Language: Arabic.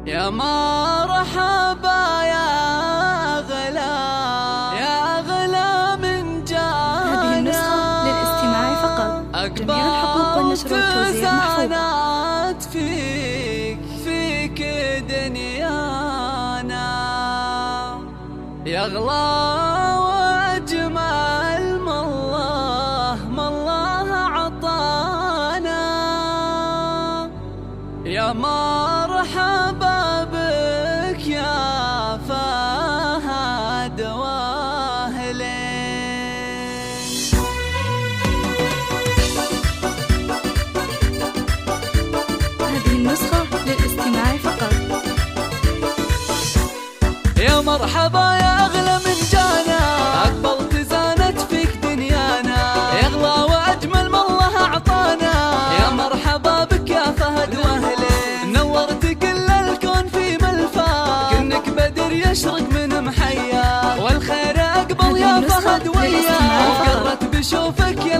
يا مرحبا يا أغلى، يا أغلى من جانا. هذه النسخة للاستماع فقط. جميع الحقوق والنشر والتوزيع محفوظة. فيك دنيانا يا أغلى وأجمل ما الله عطانا. يا مرحبا بك يا فهد واهلين. هذه النسخة للاستماع فقط. يا مرحبا يا أغلى من جانا، أقبلت زانت فيك دنيانا، يا أغلى وأجمل ما الله أعطانا. يا مرحبا بك يا فهد واهلين، نورت كل الكون في ملفاك، كأنك بدر يشرق من محياك، والخير أقبل يا فهد وياك، وقرت بشوفك يا